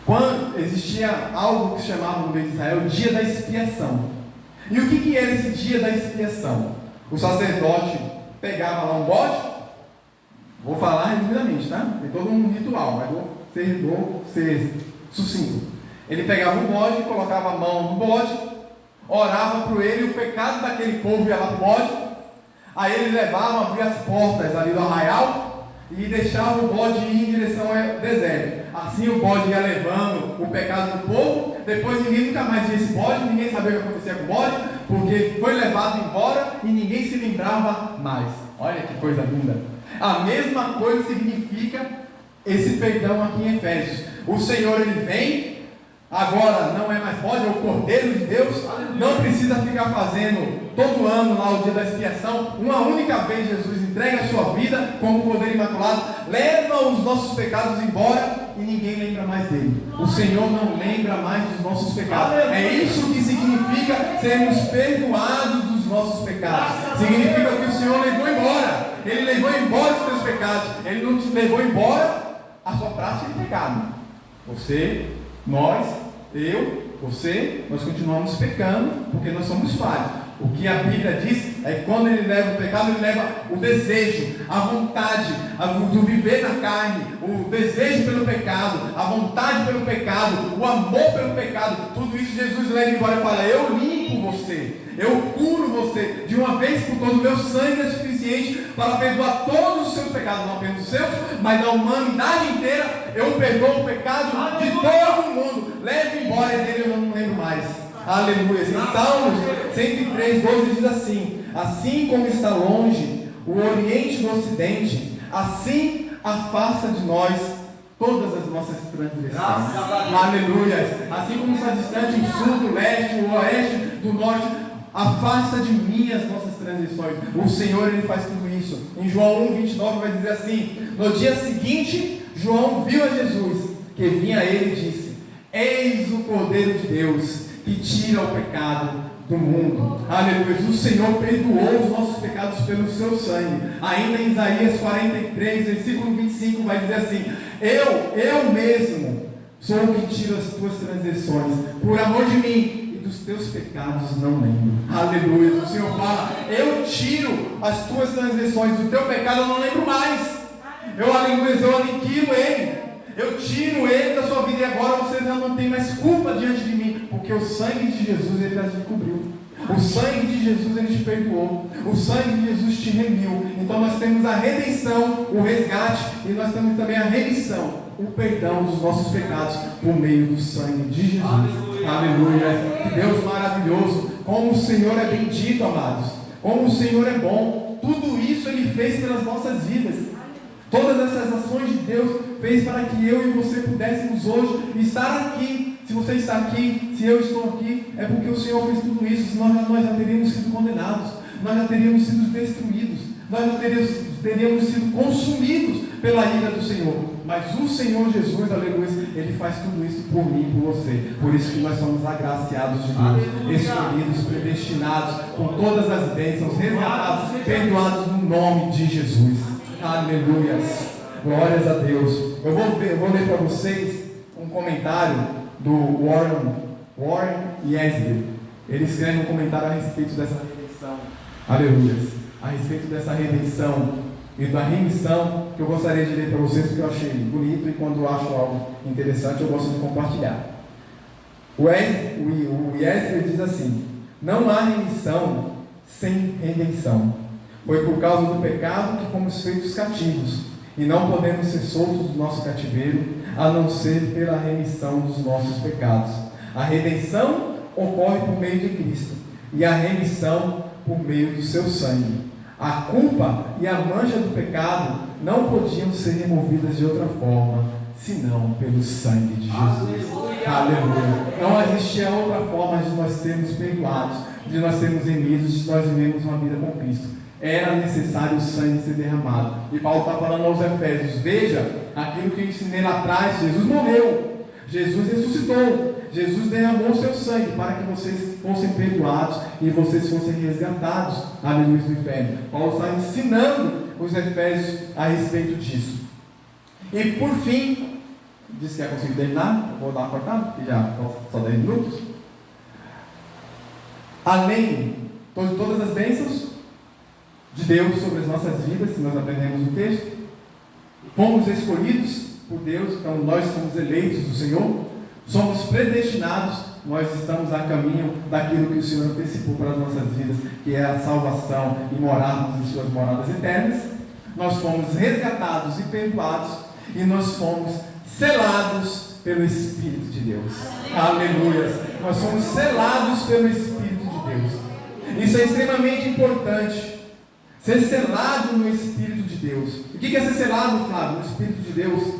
Speaker 1: quando existia algo que se chamava no meio de Israel o dia da expiação. E o que era esse dia da expiação? O sacerdote pegava lá um bode, vou falar resumidamente, tá? Tem todo um ritual, mas vou ser sucinto. Ele pegava o bode, colocava a mão no bode, orava por ele, e o pecado daquele povo ia lá para o bode. Aí ele levava, abria as portas ali do arraial e deixava o bode ir em direção ao deserto. Assim o bode ia levando o pecado do povo. Depois ninguém nunca mais via esse bode, ninguém sabia o que acontecia com o bode, porque foi levado embora e ninguém se lembrava mais. Olha que coisa linda. A mesma coisa significa esse perdão aqui em Efésios. O Senhor, Ele vem, agora não é mais bode, é o Cordeiro de Deus. Não precisa ficar fazendo todo ano lá o dia da expiação. Uma única vez Jesus entrega a sua vida como Cordeiro Imaculado, leva os nossos pecados embora e ninguém lembra mais dele. O Senhor não lembra mais dos nossos pecados. É isso que significa sermos perdoados dos nossos pecados. Significa que o Senhor levou embora. Ele levou embora os teus pecados. Ele não te levou embora a sua prática de pecado. Você, nós, eu, você, nós continuamos pecando porque nós somos falhos. O que a Bíblia diz é que quando Ele leva o pecado, Ele leva o desejo, a vontade, do viver na carne, o desejo pelo pecado, a vontade pelo pecado, o amor pelo pecado. Tudo isso Jesus leva embora e fala: eu limpo você, eu curo você, de uma vez por todas. O meu sangue é suficiente para perdoar todos os seus pecados, não apenas os seus, mas da humanidade inteira. Eu perdoo o pecado de todo mundo. Leve embora, e dele eu não lembro mais. Aleluia. Em Salmos 103, 12 diz assim: assim como está longe o Oriente do Ocidente, assim afasta de nós todas as nossas transgressões. Aleluia. Assim como está distante o sul do leste, o oeste do norte, afasta de mim as nossas transgressões. O Senhor, Ele faz tudo isso. Em João 1:29 vai dizer assim: no dia seguinte, João viu a Jesus, que vinha a ele e disse: eis o Cordeiro de Deus, que tira o pecado do mundo. Aleluia. O Senhor perdoou os nossos pecados pelo seu sangue. Ainda em Isaías 43, versículo 25, vai dizer assim: eu mesmo sou o que tiro as tuas transgressões, por amor de mim, e dos teus pecados não lembro. Aleluia. O Senhor fala: eu tiro as tuas transgressões, do teu pecado eu não lembro mais. Aleluia, eu aniquilo ele. Eu tiro ele da sua vida, e agora você já não tem mais culpa diante de mim, porque o sangue de Jesus, Ele já te cobriu. O sangue de Jesus, Ele te perdoou. O sangue de Jesus te remiu. Então nós temos a redenção, o resgate, e nós temos também a remissão, o perdão dos nossos pecados por meio do sangue de Jesus. Aleluia. Aleluia. Que Deus maravilhoso. Como o Senhor é bendito, amados. Como o Senhor é bom. Tudo isso Ele fez pelas nossas vidas. Todas essas ações de Deus fez para que eu e você pudéssemos hoje estar aqui. Se você está aqui, se eu estou aqui, é porque o Senhor fez tudo isso. Senão nós já teríamos sido condenados, nós já teríamos sido destruídos, nós já teríamos sido consumidos pela ira do Senhor. Mas o Senhor Jesus, aleluia, Ele faz tudo isso por mim e por você. Por isso que nós somos agraciados de Deus, escolhidos, predestinados, com todas as bênçãos, resgatados, perdoados no nome de Jesus. Aleluia. Glórias a Deus. Eu vou ler para vocês um comentário do Warren Yesler. Ele escreve um comentário a respeito dessa redenção. Aleluia. A respeito dessa redenção e da remissão, que eu gostaria de ler para vocês, porque eu achei bonito, e quando eu acho algo interessante eu gosto de compartilhar. O Yesler diz assim: Não há remissão sem redenção. Foi por causa do pecado que fomos feitos cativos, e não podemos ser soltos do nosso cativeiro, a não ser pela remissão dos nossos pecados. A redenção ocorre por meio de Cristo, e a remissão por meio do seu sangue. A culpa e a mancha do pecado não podiam ser removidas de outra forma, senão pelo sangue de Jesus. Aleluia. Não existia outra forma de nós sermos perdoados, de nós sermos remidos, de nós vivermos uma vida com Cristo. Era necessário o sangue ser derramado. E Paulo está falando aos Efésios: veja aquilo que eu ensinei lá atrás. Jesus morreu, Jesus ressuscitou, Jesus derramou o seu sangue para que vocês fossem perdoados e vocês fossem resgatados, aleluia, do inferno. Paulo está ensinando os Efésios a respeito disso. E por fim, disse que ia conseguir terminar, eu vou dar uma cortada, porque já só 10 minutos. Além de todas as bênçãos de Deus sobre as nossas vidas, que nós aprendemos no texto, fomos escolhidos por Deus, então nós somos eleitos do Senhor, somos predestinados, nós estamos a caminho daquilo que o Senhor antecipou para as nossas vidas, que é a salvação e morarmos em suas moradas eternas. Nós fomos resgatados e perdoados, e nós fomos selados pelo Espírito de Deus. Aleluia! Nós somos selados pelo Espírito de Deus. Isso é extremamente importante. Ser selado no Espírito de Deus. O que é ser selado, Flávio? No Espírito de Deus.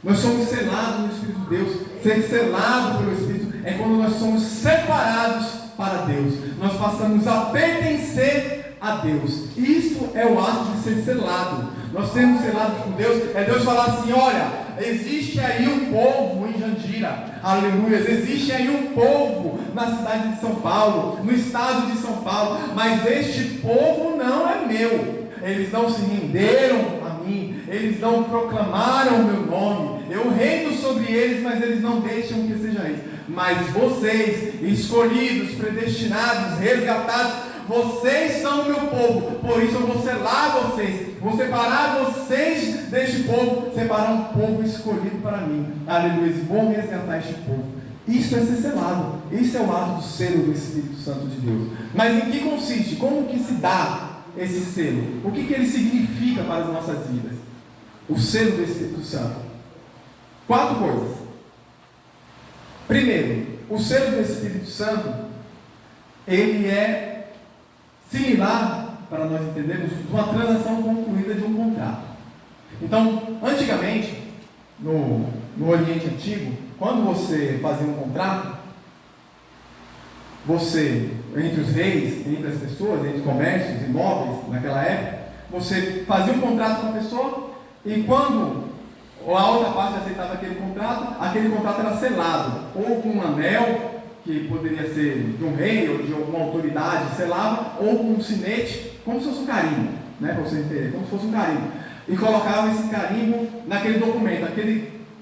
Speaker 1: Nós somos selados no Espírito de Deus. Ser selado pelo Espírito é quando nós somos separados para Deus. Nós passamos a pertencer a Deus. Isso é o ato de ser selado. Nós sermos selados por Deus é Deus falar assim: olha, existe aí um povo em Jandira, aleluia, existe aí um povo na cidade de São Paulo, no estado de São Paulo, mas este povo não é meu. Eles não se renderam a mim, eles não proclamaram o meu nome. Eu reino sobre eles, mas eles não deixam que seja isso. Mas vocês, escolhidos, predestinados, resgatados, vocês são o meu povo, por isso eu vou selar vocês, vou separar vocês deste povo, separar um povo escolhido para mim, aleluia, vou resgatar este povo. Isso é ser selado, isso é o ato do selo do Espírito Santo de Deus. Mas em que consiste? Como que se dá esse selo? O que ele significa para as nossas vidas? O selo do Espírito Santo. 4 coisas. Primeiro, o selo do Espírito Santo, ele é similar, para nós entendermos, uma transação concluída de um contrato. Então, antigamente, no Oriente Antigo, quando você fazia um contrato, você, entre os reis, entre as pessoas, entre comércios, imóveis, naquela época, você fazia um contrato com a pessoa, e quando a outra parte aceitava aquele contrato era selado, ou com um anel, que poderia ser de um rei ou de alguma autoridade, selava, ou com um sinete, como se fosse um carimbo, né, para você entender, como se fosse um carimbo, e colocava esse carimbo naquele documento.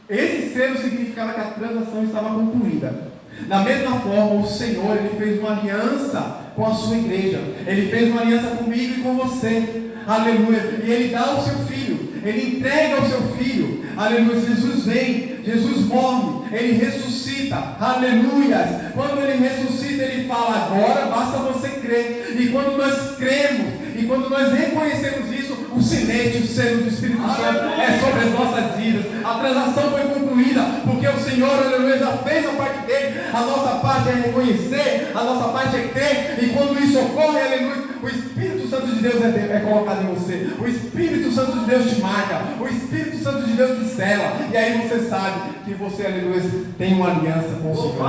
Speaker 1: Esse selo significava que a transação estava concluída. Da mesma forma, o Senhor, ele fez uma aliança com a sua igreja, ele fez uma aliança comigo e com você, aleluia, e ele dá o seu filho, ele entrega o seu filho, aleluia. Jesus vem, Jesus morre, ele ressuscita, aleluia. Quando ele ressuscita, ele fala: agora basta você crer. E quando nós cremos, e quando nós reconhecemos isso, o sinete, o selo do Espírito Santo é sobre as nossas vidas. A transação foi concluída, porque o Senhor, aleluia, já fez a parte dele. A nossa parte é reconhecer, a nossa parte é crer, e quando isso ocorre, aleluia, o Espírito Santo de Deus é colocado em você, o Espírito Santo de Deus te marca, o Espírito Santo de Deus te sela, e aí você sabe que você, aleluia, tem uma aliança com o Senhor.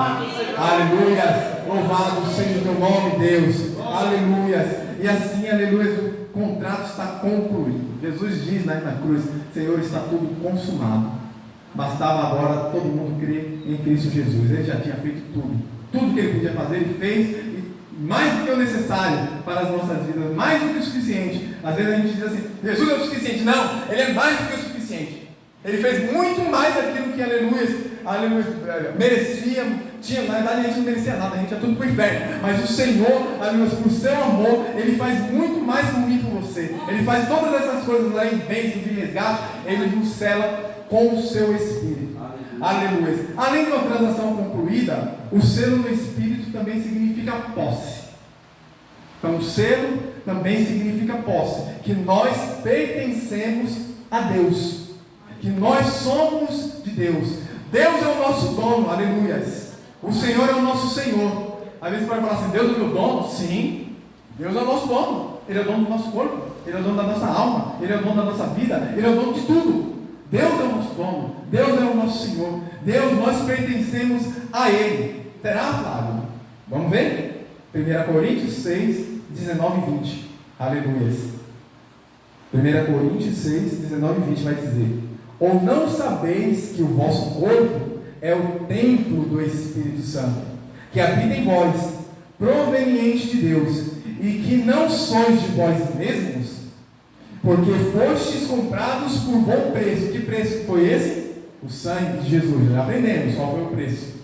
Speaker 1: Aleluia, louvado seja o teu nome, Deus, aleluia. E assim, aleluia, o contrato está concluído. Jesus diz na cruz: Senhor, está tudo consumado. Bastava agora todo mundo crer em Cristo Jesus. Ele já tinha feito tudo. Tudo que ele podia fazer, ele fez, e mais do que o necessário para as nossas vidas, mais do que o suficiente. Às vezes a gente diz assim: Jesus é o suficiente. Não, ele é mais do que o suficiente. Ele fez muito mais daquilo que, aleluia, merecia. Na verdade a gente não merecia nada, a gente ia tudo para o inferno. Mas o Senhor, aleluia, por seu amor, ele faz muito mais por mim e por você. Ele faz todas essas coisas lá em bênção de resgate. Ele nos sela com o seu Espírito. Aleluia. Além de uma transação concluída, o selo do Espírito Espírito também significa posse. Então, o selo também significa posse, que nós pertencemos a Deus, que nós somos de Deus. Deus é o nosso dono, aleluias. O Senhor é o nosso Senhor. Às vezes você vai falar assim, Deus é o meu dono? Sim, Deus é o nosso dono. Ele é o dono do nosso corpo, Ele é o dono da nossa alma, Ele é o dono da nossa vida, Ele é o dono de tudo. Deus é o nosso dono, Deus é o nosso Senhor. Deus, nós pertencemos a Ele. Será, Flávio? Vamos ver? 1 Coríntios 6, 19 e 20. Aleluias. 1 Coríntios 6, 19 e 20 vai dizer: ou não sabeis que o vosso corpo é o templo do Espírito Santo, que habita em vós, proveniente de Deus, e que não sois de vós mesmos, porque fostes comprados por bom preço. Que preço foi esse? O sangue de Jesus. Já aprendemos qual foi o preço.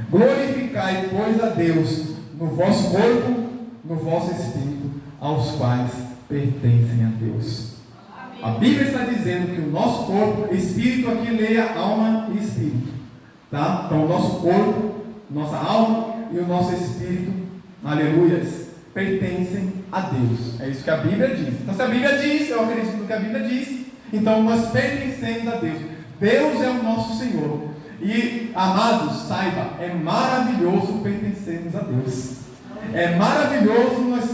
Speaker 1: Glorificai, pois, a Deus no vosso corpo, no vosso espírito, aos quais pertencem a Deus. A Bíblia está dizendo que o nosso corpo, espírito, aqui leia alma e espírito, tá? Então o nosso corpo, nossa alma e o nosso espírito, aleluias, pertencem a Deus. É isso que a Bíblia diz. Então se a Bíblia diz, eu acredito no que a Bíblia diz, então nós pertencemos a Deus. Deus é o nosso Senhor. E, amados, saiba, é maravilhoso pertencermos a Deus. É maravilhoso nós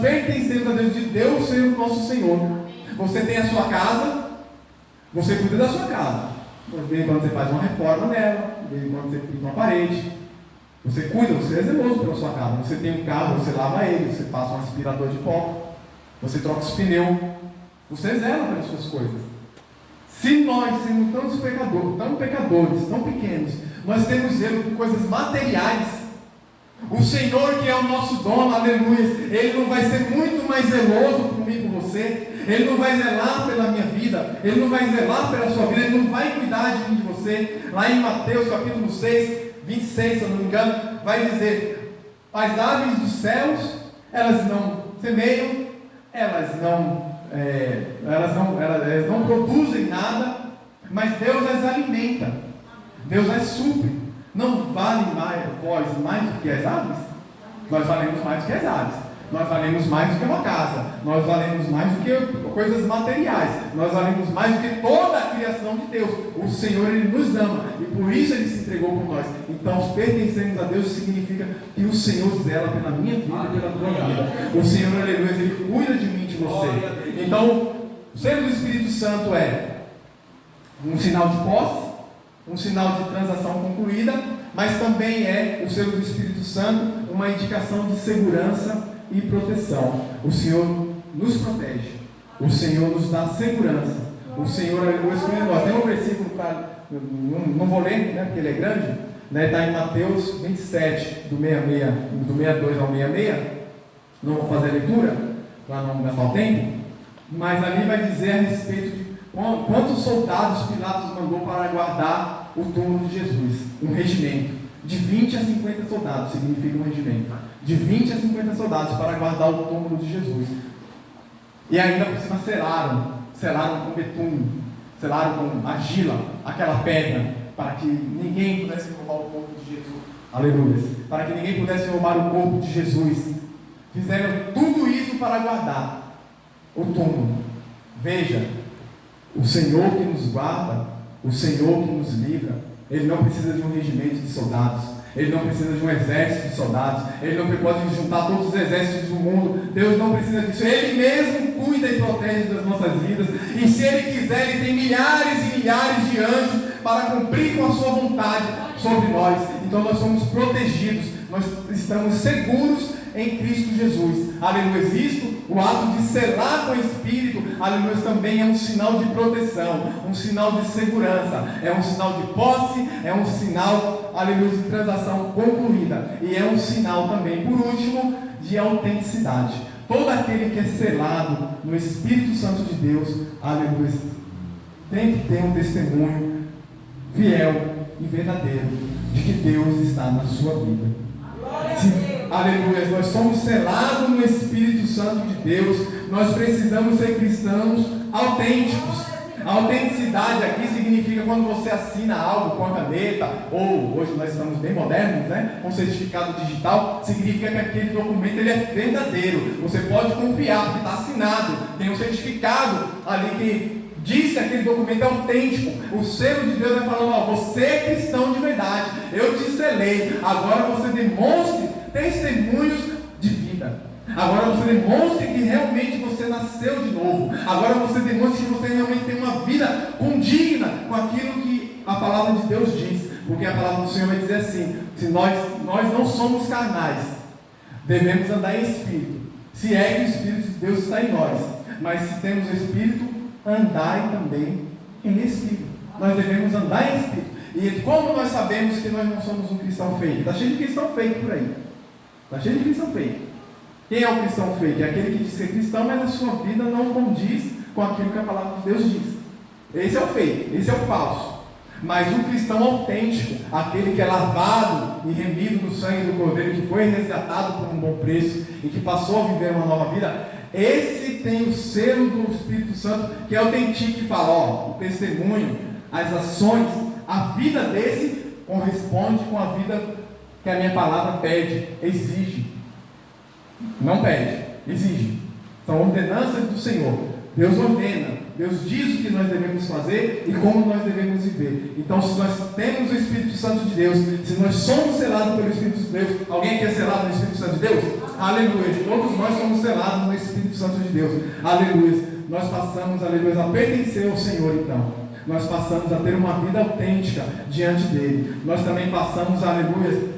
Speaker 1: pertencemos a Deus, de Deus ser o nosso Senhor. Você tem a sua casa, você cuida da sua casa. De vez em quando você faz uma reforma nela, de vez em quando você pinta uma parede. Você cuida, você é zeloso pela sua casa. Você tem um carro, você lava ele, você passa um aspirador de pó, você troca os pneus, você zela pelas suas coisas. Se nós, sendo tão pecadores, tão pequenos, nós temos zelo por coisas materiais, o Senhor, que é o nosso dono, aleluia, Ele não vai ser muito mais zeloso por mim, por você. Ele não vai zelar pela minha vida, Ele não vai zelar pela sua vida, Ele não vai cuidar de mim, de você. Lá em Mateus capítulo 6, 26, se eu não me engano, vai dizer: as aves dos céus, elas não semeiam, elas não produzem nada, mas Deus as alimenta, Deus as supre. Não vale vós mais do que as aves? Nós valemos mais do que as aves. Nós valemos mais do que uma casa. Nós valemos mais do que coisas materiais. Nós valemos mais do que toda a criação de Deus. O Senhor, Ele nos ama, e por isso Ele se entregou por nós. Então, pertencemos a Deus significa que o Senhor zela pela minha vida e pela tua vida. O Senhor, aleluia, Ele cuida de mim e de você. Então, o selo do Espírito Santo é um sinal de posse, um sinal de transação concluída, mas também é o selo do Espírito Santo uma indicação de segurança e proteção. O Senhor nos protege, o Senhor nos dá segurança, o Senhor é o Espírito. Nós temos um versículo para, não vou ler, né, porque ele é grande, né, está em Mateus 27, do 62 ao 66. Não vou fazer a leitura para não gastar o tempo, mas ali vai dizer a respeito de quantos soldados Pilatos mandou para guardar o túmulo de Jesus. Um regimento de 20 a 50 soldados significa um regimento. De 20 a 50 soldados para guardar o túmulo de Jesus. E ainda por cima selaram com betume, selaram com argila, aquela pedra, para que ninguém pudesse roubar o corpo de Jesus. Aleluia. Para que ninguém pudesse roubar o corpo de Jesus. Fizeram tudo isso para guardar o túmulo. Veja, o Senhor que nos guarda, o Senhor que nos livra, Ele não precisa de um regimento de soldados, Ele não precisa de um exército de soldados, Ele não pode juntar todos os exércitos do mundo. Deus não precisa disso, Ele mesmo cuida e protege das nossas vidas, e se Ele quiser, Ele tem milhares e milhares de anjos para cumprir com a sua vontade sobre nós. Então nós somos protegidos, nós estamos seguros em Cristo Jesus. Aleluia. Isto, o ato de selar com o Espírito, aleluia, também é um sinal de proteção, um sinal de segurança, é um sinal de posse, é um sinal, aleluia, de transação concluída, e é um sinal também, por último, de autenticidade. Todo aquele que é selado no Espírito Santo de Deus, aleluia, tem que ter um testemunho fiel e verdadeiro de que Deus está na sua vida. Aleluia, nós somos selados no Espírito Santo de Deus. Nós precisamos ser cristãos autênticos. A autenticidade aqui significa quando você assina algo com a caneta, ou hoje nós estamos bem modernos, né? Com certificado digital, significa que aquele documento ele é verdadeiro. Você pode confiar, porque está assinado, tem um certificado ali que diz que aquele documento é autêntico. O selo de Deus vai falando: ó, você é cristão de verdade, eu te selei, agora você demonstre testemunhos de vida. Agora você demonstre que realmente você nasceu de novo. Agora você demonstre que você realmente tem uma vida condigna com aquilo que a palavra de Deus diz. Porque a palavra do Senhor vai dizer assim: se nós não somos carnais, devemos andar em espírito, se é que o Espírito de Deus está em nós. Mas se temos o Espírito, andai também em espírito. Nós devemos andar em espírito. E como nós sabemos que nós não somos um cristão fake? Está cheio de cristão fake por aí. Está cheio de cristão fake. Quem é o cristão fake? É aquele que diz ser cristão, mas a sua vida não condiz com aquilo que a palavra de Deus diz. Esse é o fake, esse é o falso. Mas o cristão autêntico, aquele que é lavado e remido no sangue do Cordeiro, que foi resgatado por um bom preço e que passou a viver uma nova vida, esse tem o selo do Espírito Santo, que autentica e fala: ó, o testemunho, as ações, a vida desse corresponde com a vida que a minha palavra pede, exige. Não pede, exige. São ordenanças do Senhor. Deus ordena, Deus diz o que nós devemos fazer e como nós devemos viver. Então, se nós temos o Espírito Santo de Deus, se nós somos selados pelo Espírito de Deus, alguém aqui é selado no Espírito Santo de Deus? Aleluia. Todos nós somos selados no Espírito Santo de Deus. Aleluia. Nós passamos, aleluia, a pertencer ao Senhor, então. Nós passamos a ter uma vida autêntica diante dele. Nós também passamos, aleluia,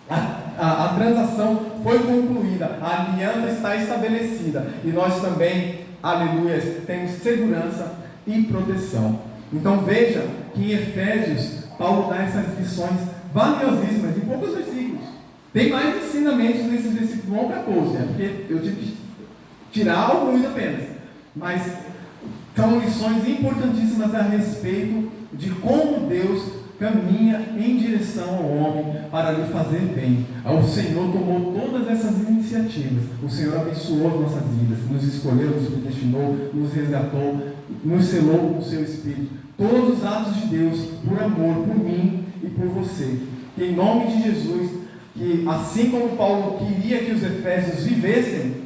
Speaker 1: a transação foi concluída, a aliança está estabelecida e nós também, aleluia, temos segurança e proteção. Então veja que em Efésios Paulo dá essas lições valiosíssimas em poucos versículos. Tem mais ensinamentos nesses versículos 1 ao 14, né? Porque eu tive que tirar alguns apenas, mas são lições importantíssimas a respeito de como Deus caminha em direção ao homem para lhe fazer bem. O Senhor tomou todas essas iniciativas. O Senhor abençoou as nossas vidas, nos escolheu, nos predestinou, nos resgatou, nos selou com o seu Espírito. Todos os atos de Deus, por amor, por mim e por você. Que em nome de Jesus, que assim como Paulo queria que os efésios vivessem,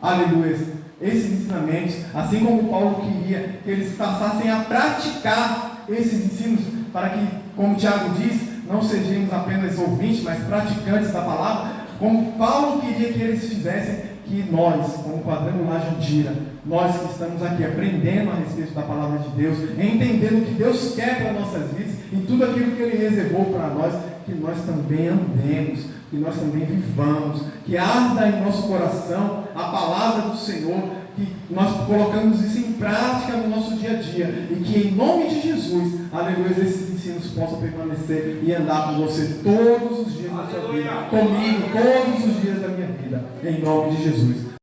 Speaker 1: aleluia, esses ensinamentos, assim como Paulo queria que eles passassem a praticar esses ensinos, para que, como Tiago diz, não sejamos apenas ouvintes, mas praticantes da palavra, como Paulo queria que eles fizessem, que nós, como Quadrangular Jandira, nós que estamos aqui aprendendo a respeito da palavra de Deus, entendendo o que Deus quer para nossas vidas, e tudo aquilo que Ele reservou para nós, que nós também andemos, que nós também vivamos, que arda em nosso coração a palavra do Senhor, que nós colocamos isso em prática no nosso dia a dia, e que em nome de Jesus, aleluia, esses ensinos possam permanecer e andar com você todos os dias da sua vida, comigo todos os dias da minha vida, em nome de Jesus.